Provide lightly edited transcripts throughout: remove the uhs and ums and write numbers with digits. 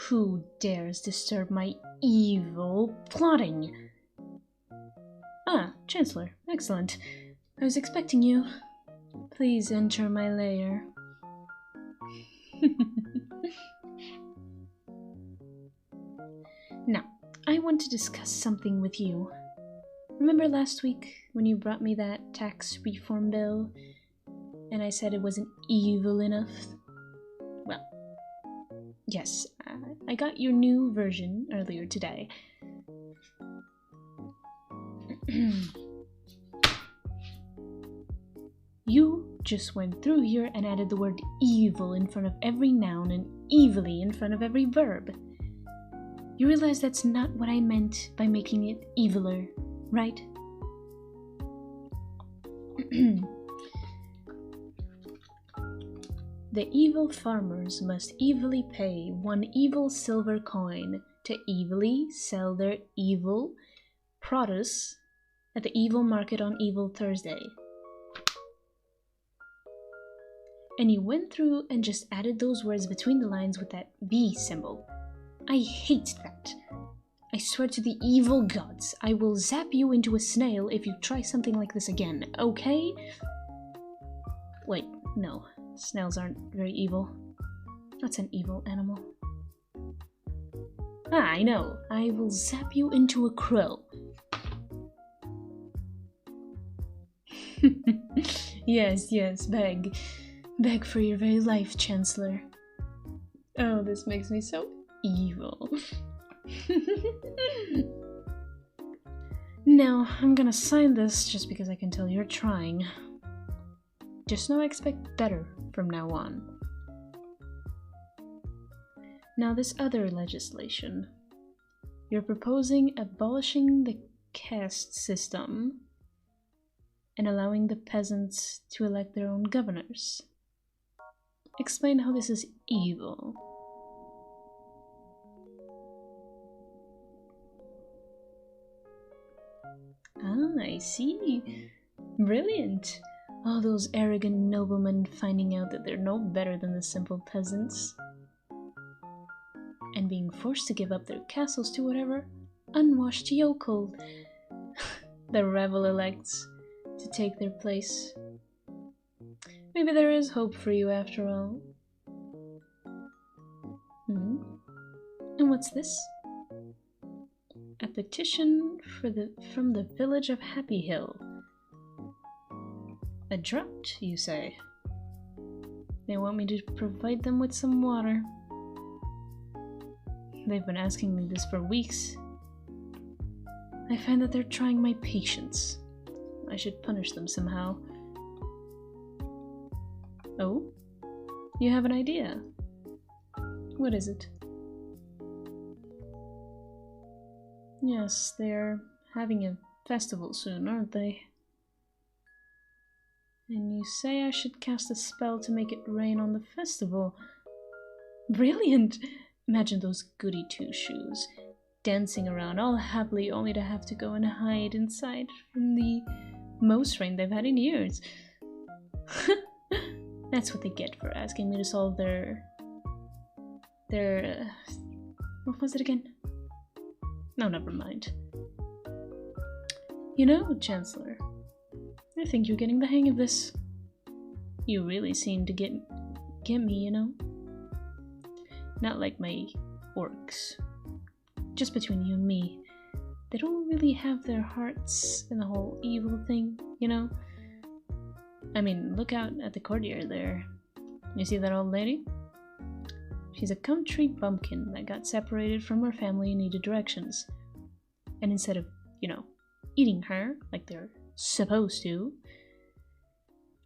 Who dares disturb my evil plotting? Ah, Chancellor. Excellent. I was expecting you. Please enter my lair. Now, I want to discuss something with you. Remember last week when you brought me that tax reform bill and I said it wasn't evil enough? Well, yes, I got your new version earlier today. You just went through here and added the word evil in front of every noun and evilly in front of every verb. You realize that's not what I meant by making it eviler, right? The evil farmers must evilly pay 1 evil silver coin to evilly sell their evil produce at the evil market on Evil Thursday. And you went through and just added those words between the lines with that V symbol. I hate that. I swear to the evil gods, I will zap you into a snail if you try something like this again, okay? Wait, no. Snails aren't very evil. That's an evil animal. Ah, I know. I will zap you into a crow. Yes, beg. Beg for your very life, Chancellor. Oh, this makes me so evil. Now, I'm gonna sign this just because I can tell you're trying. Just know I expect better from now on. Now, this other legislation. You're proposing abolishing the caste system and allowing the peasants to elect their own governors. Explain how this is evil. Ah, I see. Brilliant. All those arrogant noblemen finding out that they're no better than the simple peasants. And being forced to give up their castles to whatever unwashed yokel the rebel elects to take their place. Maybe there is hope for you after all. And what's this? A petition from the village of Happy Hill. A drought, you say? They want me to provide them with some water. They've been asking me this for weeks. I find that they're trying my patience. I should punish them somehow. Oh? You have an idea? What is it? Yes, they're having a festival soon, aren't they? And you say I should cast a spell to make it rain on the festival. Brilliant! Imagine those goody two-shoes dancing around all happily only to have to go and hide inside from the most rain they've had in years. That's what they get for asking me to solve their what was it again? No, never mind. You know, Chancellor, I think you're getting the hang of this. You really seem to get me, you know? Not like my orcs. Just between you and me. They don't really have their hearts in the whole evil thing, you know? I mean, look out at the courtyard there. You see that old lady? She's a country bumpkin that got separated from her family and needed directions. And instead of, you know, eating her like they're supposed to,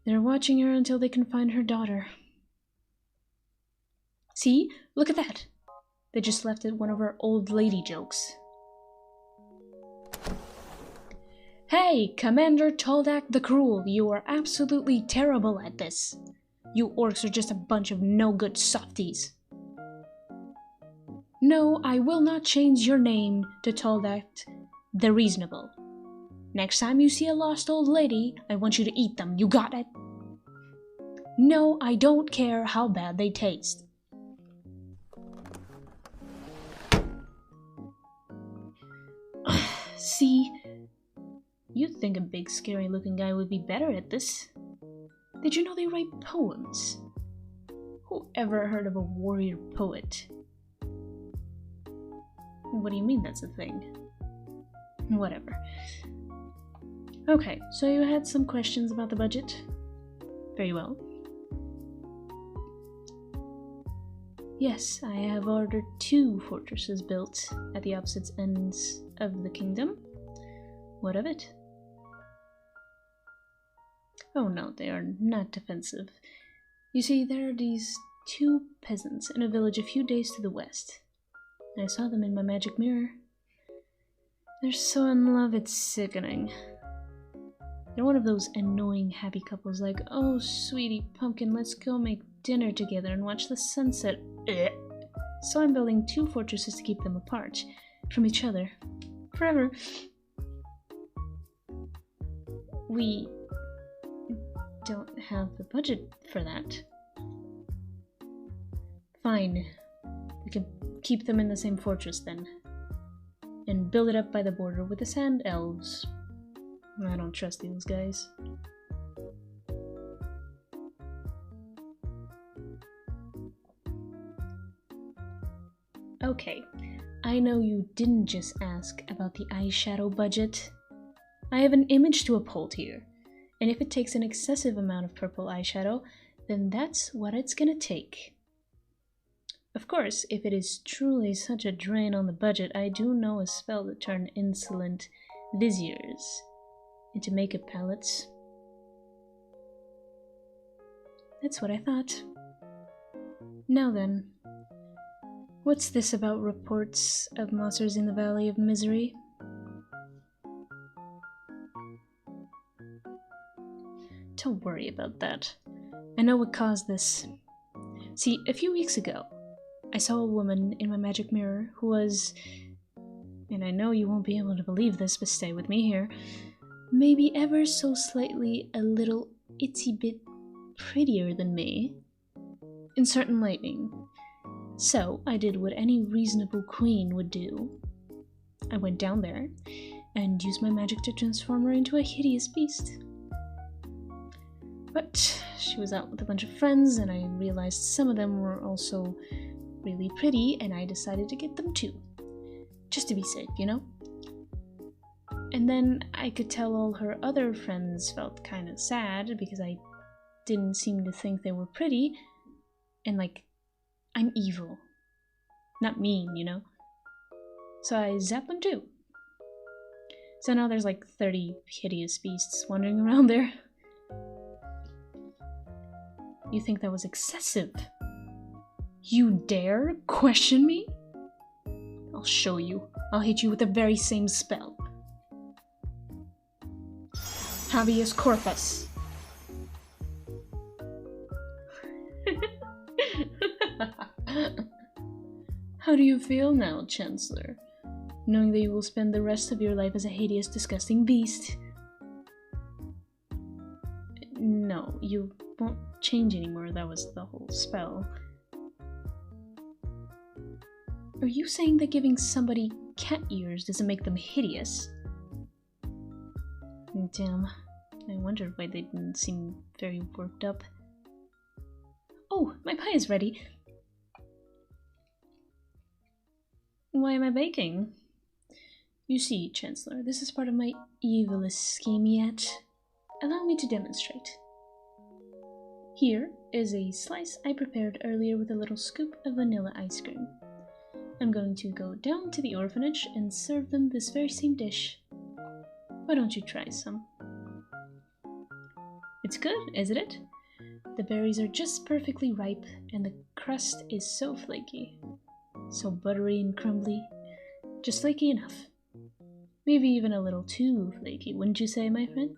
they're watching her until they can find her daughter. See? Look at that! They just left it one of our old lady jokes. Hey, Commander Toldak the Cruel, you are absolutely terrible at this. You orcs are just a bunch of no-good softies. No, I will not change your name to Toldak the Reasonable. Next time you see a lost old lady, I want you to eat them, you got it? No, I don't care how bad they taste. See? You'd think a big, scary-looking guy would be better at this. Did you know they write poems? Who ever heard of a warrior poet? What do you mean that's a thing? Whatever. Okay, so you had some questions about the budget? Very well. Yes, I have ordered 2 fortresses built at the opposite ends of the kingdom. What of it? Oh no, they are not defensive. You see, there are these 2 peasants in a village a few days to the west. I saw them in my magic mirror. They're so in love, it's sickening. They're one of those annoying happy couples like, oh sweetie pumpkin, let's go make dinner together and watch the sunset. So I'm building 2 fortresses to keep them apart from each other forever. We don't have the budget for that. Fine. We can keep them in the same fortress then. And build it up by the border with the sand elves. I don't trust these guys. Okay, I know you didn't just ask about the eyeshadow budget. I have an image to uphold here, and if it takes an excessive amount of purple eyeshadow, then that's what it's gonna take. Of course, if it is truly such a drain on the budget, I do know a spell to turn insolent viziers into makeup palettes. That's what I thought. Now then, what's this about reports of monsters in the Valley of Misery? Don't worry about that. I know what caused this. See, a few weeks ago, I saw a woman in my magic mirror who was, and I know you won't be able to believe this, but stay with me here, maybe ever so slightly a little itsy bit prettier than me in certain lighting. So I did what any reasonable queen would do. I went down there and used my magic to transform her into a hideous beast. But she was out with a bunch of friends, and I realized some of them were also really pretty, and I decided to get them too. Just to be safe, you know? And then I could tell all her other friends felt kind of sad because I didn't seem to think they were pretty, and like, I'm evil. Not mean, you know? So I zapped them too. So now there's like 30 hideous beasts wandering around there. You think that was excessive? You dare question me? I'll show you. I'll hit you with the very same spell. Habeas corpus. How do you feel now, Chancellor? Knowing that you will spend the rest of your life as a hideous, disgusting beast? No, you won't change anymore. That was the whole spell. Are you saying that giving somebody cat ears doesn't make them hideous? Damn, I wondered why they didn't seem very worked up. Oh, my pie is ready. Why am I baking? You see, Chancellor, this is part of my evilest scheme yet. Allow me to demonstrate. Here is a slice I prepared earlier with a little scoop of vanilla ice cream. I'm going to go down to the orphanage and serve them this very same dish. Why don't you try some? It's good, isn't it? The berries are just perfectly ripe, and the crust is so flaky. So buttery and crumbly. Just flaky enough. Maybe even a little too flaky, wouldn't you say, my friend?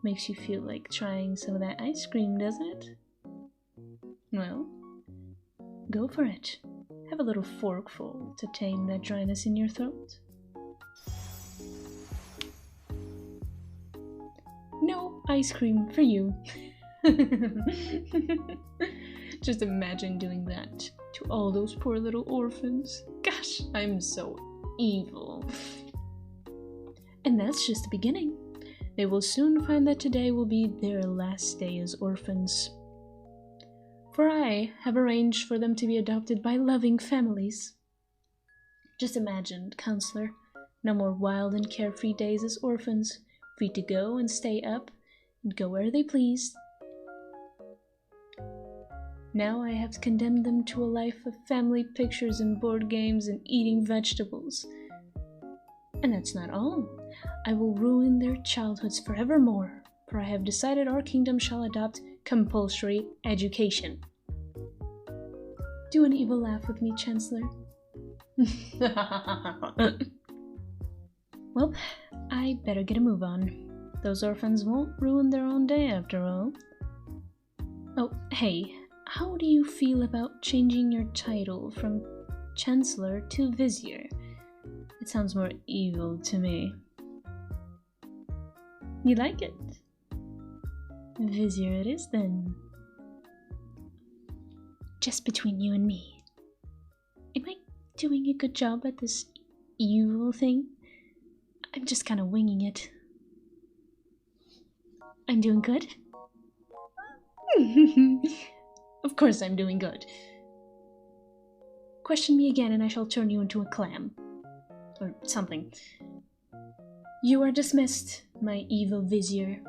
Makes you feel like trying some of that ice cream, doesn't it? Well, go for it. Have a little forkful to tame that dryness in your throat. No ice cream for you. Just imagine doing that to all those poor little orphans. Gosh, I'm so evil. And that's just the beginning. They will soon find that today will be their last day as orphans. For I have arranged for them to be adopted by loving families. Just imagine, counselor, no more wild and carefree days as orphans, free to go and stay up and go where they please. Now I have condemned them to a life of family pictures and board games and eating vegetables. And that's not all. I will ruin their childhoods forevermore, for I have decided our kingdom shall adopt compulsory education. Do an evil laugh with me, Chancellor. Well, I better get a move on. Those orphans won't ruin their own day after all. Oh, hey, how do you feel about changing your title from Chancellor to Vizier? It sounds more evil to me. You like it? Vizier it is then. Just between you and me, am I doing a good job at this evil thing? I'm just kind of winging it. I'm doing good? Of course I'm doing good. Question me again and I shall turn you into a clam. Or something. You are dismissed, my evil vizier.